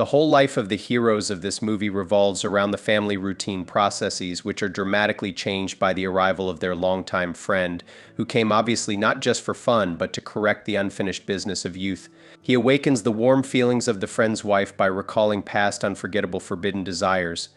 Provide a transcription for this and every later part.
The whole life of the heroes of this movie revolves around the family routine processes, which are dramatically changed by the arrival of their longtime friend, who came obviously not just for fun, but to correct the unfinished business of youth. He awakens the warm feelings of the friend's wife by recalling past unforgettable forbidden desires.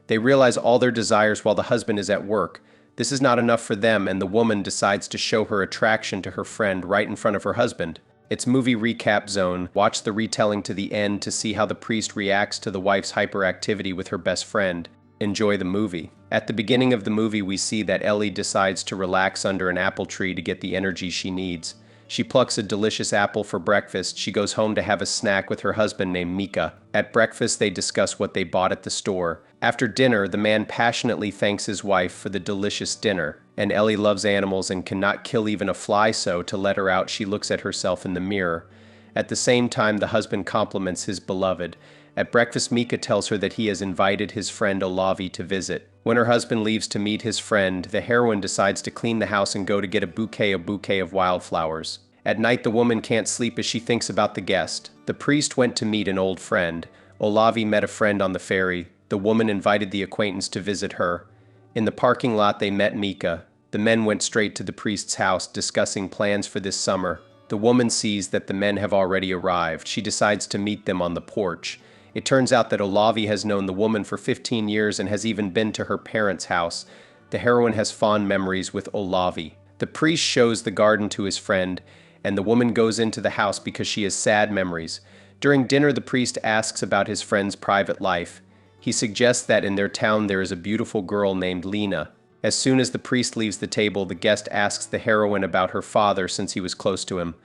They realize all their desires while the husband is at work. This is not enough for them, and the woman decides to show her attraction to her friend right in front of her husband. It's movie recap zone. Watch the retelling to the end to see how the priest reacts to the wife's hyperactivity with her best friend. Enjoy the movie. At the beginning of the movie, we see that Ellie decides to relax under an apple tree to get the energy she needs. She plucks a delicious apple for breakfast. She goes home to have a snack with her husband named Mika. At breakfast, they discuss what they bought at the store. After dinner, the man passionately thanks his wife for the delicious dinner. And Ellie loves animals and cannot kill even a fly, so to let her out, she looks at herself in the mirror. At the same time, the husband compliments his beloved. At breakfast, Mika tells her that he has invited his friend Olavi to visit. When her husband leaves to meet his friend, the heroine decides to clean the house and go to get a bouquet of wildflowers. At night, the woman can't sleep as she thinks about the guest. The priest went to meet an old friend. Olavi met a friend on the ferry. The woman invited the acquaintance to visit her. In the parking lot, they met Mika. The men went straight to the priest's house, discussing plans for this summer. The woman sees that the men have already arrived. She decides to meet them on the porch. It turns out that Olavi has known the woman for 15 years and has even been to her parents' house. The heroine has fond memories with Olavi. The priest shows the garden to his friend, and the woman goes into the house because she has sad memories. During dinner, the priest asks about his friend's private life. He suggests that in their town there is a beautiful girl named Lena. As soon as the priest leaves the table, the guest asks the heroine about her father since he was close to him.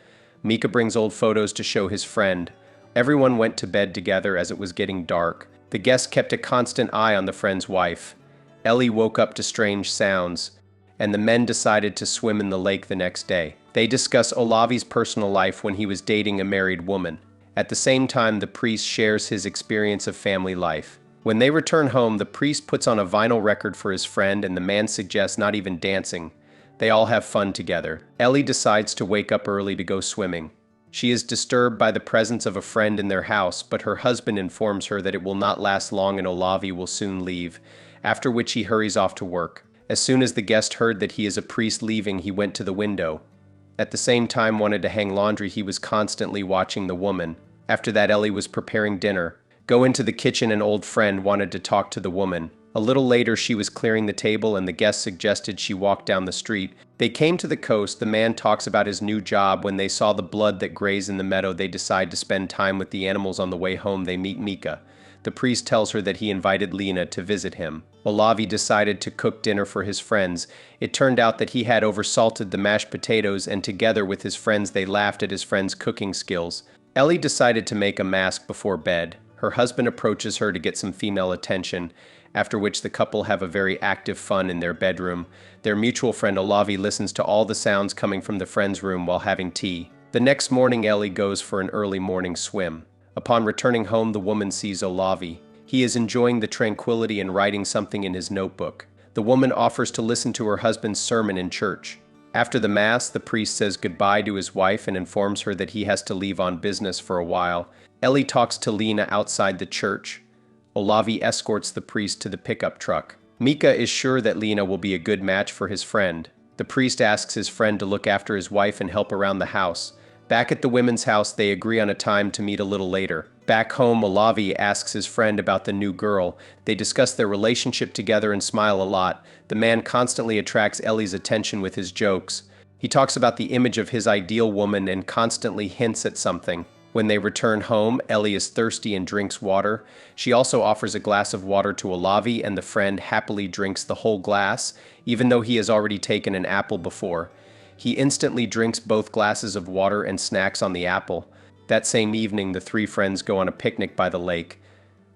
Mika brings old photos to show his friend. Everyone went to bed together as it was getting dark. The guest kept a constant eye on the friend's wife. Ellie woke up to strange sounds, and the men decided to swim in the lake the next day. They discuss Olavi's personal life when he was dating a married woman. At the same time, the priest shares his experience of family life. When they return home, the priest puts on a vinyl record for his friend, and the man suggests not even dancing. They all have fun together. Ellie decides to wake up early to go swimming. She is disturbed by the presence of a friend in their house, but her husband informs her that it will not last long and Olavi will soon leave, after which he hurries off to work. As soon as the guest heard that he is a priest leaving, he went to the window. At the same time, wanted to hang laundry. He was constantly watching the woman. After that, Ellie was preparing dinner. Go into the kitchen, an old friend wanted to talk to the woman. A little later, she was clearing the table and the guest suggested she walk down the street. They came to the coast. The man talks about his new job. When they saw the blood that grazed in the meadow, they decide to spend time with the animals. On the way home, they meet Mika. The priest tells her that he invited Lena to visit him. Olavi decided to cook dinner for his friends. It turned out that he had oversalted the mashed potatoes, and together with his friends, they laughed at his friend's cooking skills. Ellie decided to make a mask before bed. Her husband approaches her to get some female attention, after which the couple have a very active fun in their bedroom. Their mutual friend Olavi listens to all the sounds coming from the friend's room while having tea. The next morning, Ellie goes for an early morning swim. Upon returning home, the woman sees Olavi. He is enjoying the tranquility and writing something in his notebook. The woman offers to listen to her husband's sermon in church. After the mass, the priest says goodbye to his wife and informs her that he has to leave on business for a while. Ellie talks to Lena outside the church. Olavi escorts the priest to the pickup truck. Mika is sure that Lena will be a good match for his friend. The priest asks his friend to look after his wife and help around the house. Back at the women's house, they agree on a time to meet a little later. Back home, Olavi asks his friend about the new girl. They discuss their relationship together and smile a lot. The man constantly attracts Ellie's attention with his jokes. He talks about the image of his ideal woman and constantly hints at something. When they return home, Ellie is thirsty and drinks water. She also offers a glass of water to Olavi, and the friend happily drinks the whole glass, even though he has already taken an apple before. He instantly drinks both glasses of water and snacks on the apple. That same evening, the three friends go on a picnic by the lake.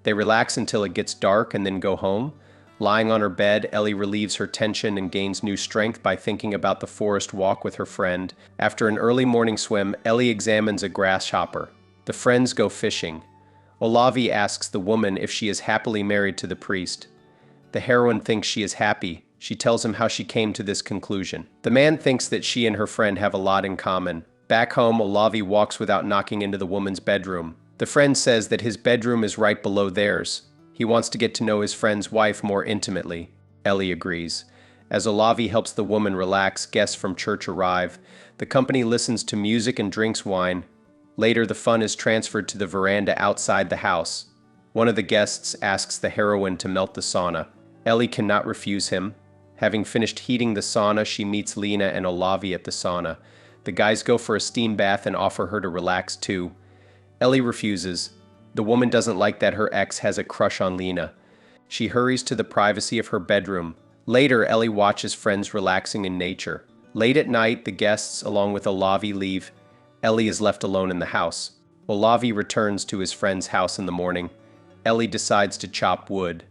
They relax until it gets dark and then go home. Lying on her bed, Ellie relieves her tension and gains new strength by thinking about the forest walk with her friend. After an early morning swim, Ellie examines a grasshopper. The friends go fishing. Olavi asks the woman if she is happily married to the priest. The heroine thinks she is happy. She tells him how she came to this conclusion. The man thinks that she and her friend have a lot in common. Back home, Olavi walks without knocking into the woman's bedroom. The friend says that his bedroom is right below theirs. He wants to get to know his friend's wife more intimately. Ellie agrees. As Olavi helps the woman relax, guests from church arrive. The company listens to music and drinks wine. Later, the fun is transferred to the veranda outside the house. One of the guests asks the heroine to melt the sauna. Ellie cannot refuse him. Having finished heating the sauna, she meets Lena and Olavi at the sauna. The guys go for a steam bath and offer her to relax too. Ellie refuses. The woman doesn't like that her ex has a crush on Lena. She hurries to the privacy of her bedroom. Later, Ellie watches friends relaxing in nature. Late at night, the guests, along with Olavi, leave. Ellie is left alone in the house. Olavi returns to his friend's house in the morning. Ellie decides to chop wood.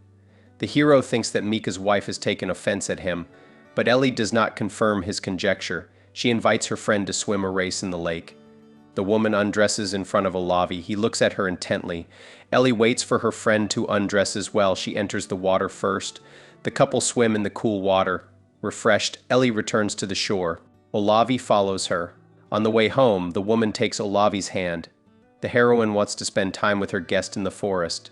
The hero thinks that Mika's wife has taken offense at him, but Ellie does not confirm his conjecture. She invites her friend to swim a race in the lake. The woman undresses in front of Olavi. He looks at her intently. Ellie waits for her friend to undress as well. She enters the water first. The couple swim in the cool water. Refreshed, Ellie returns to the shore. Olavi follows her. On the way home, the woman takes Olavi's hand. The heroine wants to spend time with her guest in the forest.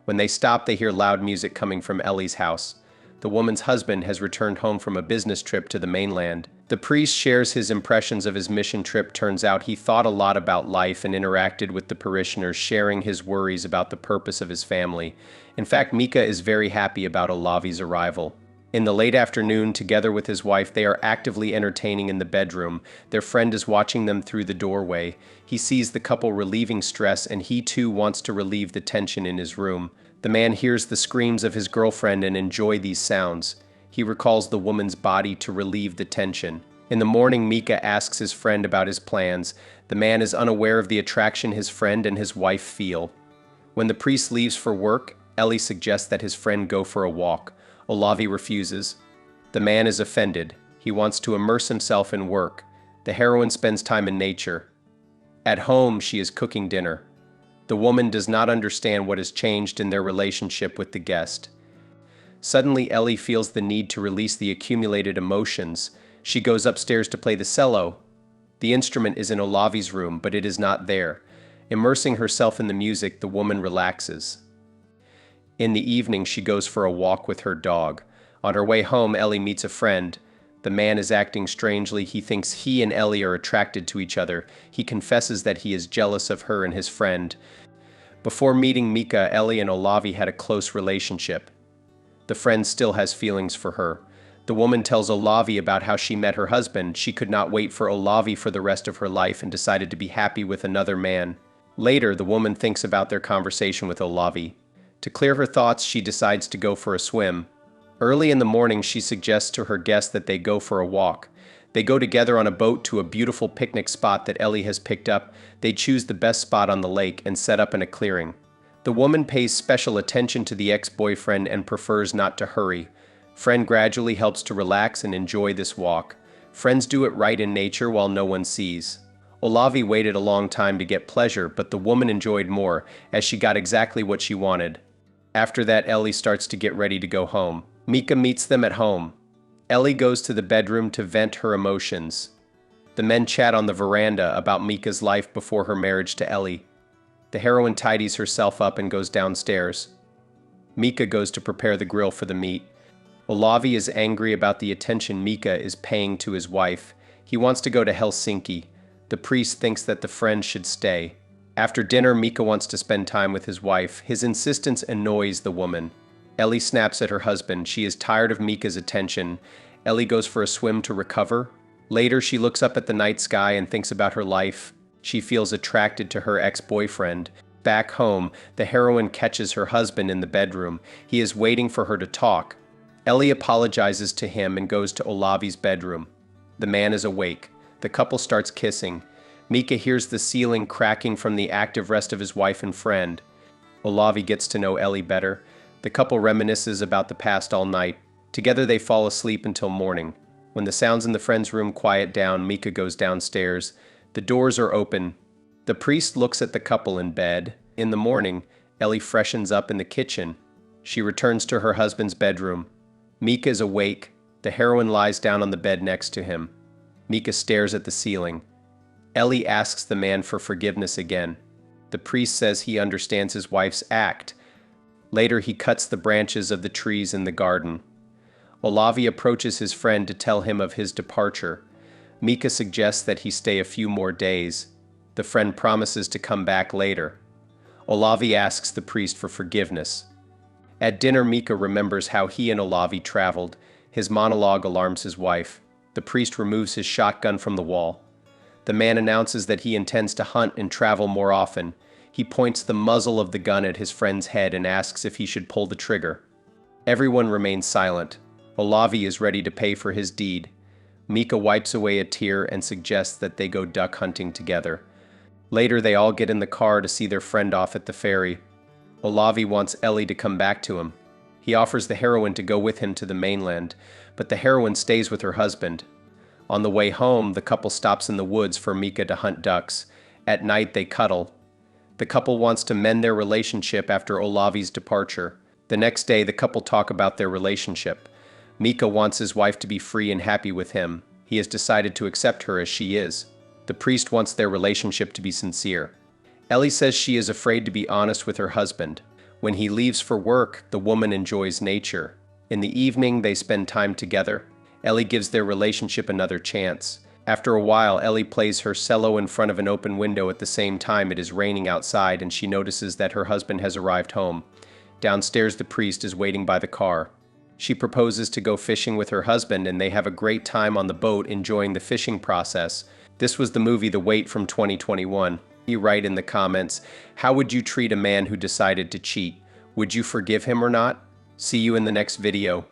When they stop, they hear loud music coming from Ellie's house. The woman's husband has returned home from a business trip to the mainland. The priest shares his impressions of his mission trip. Turns out he thought a lot about life and interacted with the parishioners, sharing his worries about the purpose of his family. In fact, Mika is very happy about Olavi's arrival. In the late afternoon, together with his wife, they are actively entertaining in the bedroom. Their friend is watching them through the doorway. He sees the couple relieving stress, and he too wants to relieve the tension in his room. The man hears the screams of his girlfriend and enjoys these sounds. He recalls the woman's body to relieve the tension. In the morning, Mika asks his friend about his plans. The man is unaware of the attraction his friend and his wife feel. When the priest leaves for work, Ellie suggests that his friend go for a walk. Olavi refuses. The man is offended. He wants to immerse himself in work. The heroine spends time in nature. At home, she is cooking dinner. The woman does not understand what has changed in their relationship with the guest. Suddenly, Ellie feels the need to release the accumulated emotions. She goes upstairs to play the cello. The instrument is in Olavi's room, but it is not there. Immersing herself in the music, the woman relaxes. In the evening, she goes for a walk with her dog. On her way home, Ellie meets a friend. The man is acting strangely. He thinks he and Ellie are attracted to each other. He confesses that he is jealous of her and his friend. Before meeting Mika, Ellie and Olavi had a close relationship. The friend still has feelings for her. The woman tells Olavi about how she met her husband. She could not wait for Olavi for the rest of her life and decided to be happy with another man. Later, the woman thinks about their conversation with Olavi. To clear her thoughts, she decides to go for a swim. Early in the morning, she suggests to her guest that they go for a walk. They go together on a boat to a beautiful picnic spot that Ellie has picked up. They choose the best spot on the lake and set up in a clearing. The woman pays special attention to the ex-boyfriend and prefers not to hurry. Friend gradually helps to relax and enjoy this walk. Friends do it right in nature while no one sees. Olavi waited a long time to get pleasure, but the woman enjoyed more, as she got exactly what she wanted. After that, Ellie starts to get ready to go home. Mika meets them at home. Ellie goes to the bedroom to vent her emotions. The men chat on the veranda about Mika's life before her marriage to Ellie. The heroine tidies herself up and goes downstairs. Mika goes to prepare the grill for the meat. Olavi is angry about the attention Mika is paying to his wife. He wants to go to Helsinki. The priest thinks that the friend should stay. After dinner, Mika wants to spend time with his wife. His insistence annoys the woman. Ellie snaps at her husband. She is tired of Mika's attention. Ellie goes for a swim to recover. Later, she looks up at the night sky and thinks about her life. She feels attracted to her ex-boyfriend. Back home, the heroine catches her husband in the bedroom. He is waiting for her to talk. Ellie apologizes to him and goes to Olavi's bedroom. The man is awake. The couple starts kissing. Mika hears the ceiling cracking from the active rest of his wife and friend. Olavi gets to know Ellie better. The couple reminisces about the past all night. Together they fall asleep until morning. When the sounds in the friend's room quiet down, Mika goes downstairs. The doors are open. The priest looks at the couple in bed. In the morning, Ellie freshens up in the kitchen. She returns to her husband's bedroom. Mika is awake. The heroine lies down on the bed next to him. Mika stares at the ceiling. Ellie asks the man for forgiveness again. The priest says he understands his wife's act. Later, he cuts the branches of the trees in the garden. Olavi approaches his friend to tell him of his departure. Mika suggests that he stay a few more days. The friend promises to come back later. Olavi asks the priest for forgiveness. At dinner, Mika remembers how he and Olavi traveled. His monologue alarms his wife. The priest removes his shotgun from the wall. The man announces that he intends to hunt and travel more often. He points the muzzle of the gun at his friend's head and asks if he should pull the trigger. Everyone remains silent. Olavi is ready to pay for his deed. Mika wipes away a tear and suggests that they go duck hunting together. Later, they all get in the car to see their friend off at the ferry. Olavi wants Ellie to come back to him. He offers the heroine to go with him to the mainland, but the heroine stays with her husband. On the way home, the couple stops in the woods for Mika to hunt ducks. At night, they cuddle. The couple wants to mend their relationship after Olavi's departure. The next day, the couple talk about their relationship. Mika wants his wife to be free and happy with him. He has decided to accept her as she is. The priest wants their relationship to be sincere. Ellie says she is afraid to be honest with her husband. When he leaves for work, the woman enjoys nature. In the evening, they spend time together. Ellie gives their relationship another chance. After a while, Ellie plays her cello in front of an open window at the same time it is raining outside, and she notices that her husband has arrived home. Downstairs, the priest is waiting by the car. She proposes to go fishing with her husband, and they have a great time on the boat enjoying the fishing process. This was the movie The Wait from 2021. You write in the comments, how would you treat a man who decided to cheat? Would you forgive him or not? See you in the next video.